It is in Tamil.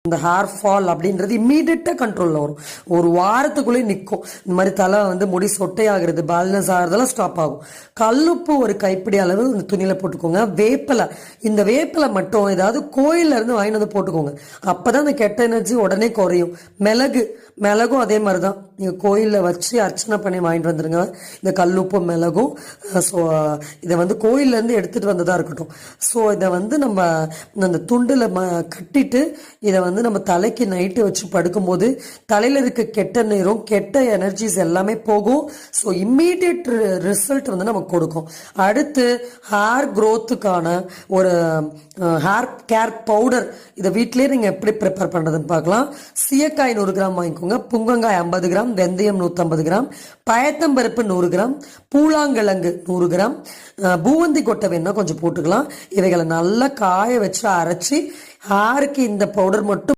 இந்த ஹேர் ஃபால் அப்படின்றது இம்மீடியட்டா கண்ட்ரோல்ல வரும். ஒரு வாரத்துக்குள்ளே நிற்கும். இந்த மாதிரி தலை முடி சொட்டையாகிறது, பேலன்ஸ் ஆகிறதெல்லாம் ஸ்டாப் ஆகும். கல்லுப்பு ஒரு கைப்பிடி அளவு இந்த துணியில போட்டுக்கோங்க. வேப்பிலை, இந்த வேப்பிலை மட்டும் ஏதாவது கோயில்ல இருந்து வாங்கிட்டு வந்து போட்டுக்கோங்க. அப்பதான் அந்த கெட்ட எனர்ஜி உடனே குறையும். மிளகும் அதே மாதிரிதான், நீங்க கோயில்ல வச்சு அர்ச்சனை பண்ணி வாங்கிட்டு வந்துருங்க. இந்த கல்லுப்பு மிளகும். ஸோ இதை கோயில்ல இருந்து எடுத்துட்டு வந்ததா இருக்கட்டும். ஸோ இதை நம்ம அந்த துண்டுல கட்டிட்டு இதை நம்ம தலைக்கு நைட்டு வச்சு படுக்கும்போது தலையில இருக்க கெட்ட நீரும் கெட்ட எனர்ஜிஸ் எல்லாமே போகும். ஸோ இம்மீடியட் ரிசல்ட் நமக்கு கொடுக்கும். அடுத்து ஹேர் க்ரோத்துக்கான ஒரு ஹேர் கேர் பவுடர், இதை வீட்டிலேயே நீங்க எப்படி ப்ரிப்பேர் பண்றதுன்னு பார்க்கலாம். சீயக்காய் 100 கிராம் வாங்கிக்கோங்க, புங்கங்காய் 50 கிராம், வெந்தயம் 150 கிராம், பயத்தம்பருப்பு 100 கிராம், பூலாங்கிழங்கு 100 கிராம், பூவந்தி கொட்டை வேணா கொஞ்சம் போட்டுக்கலாம். இவைகளை நல்லா காய வச்சு அரைச்சி ஹேருக்கு இந்த பவுடர் மட்டும்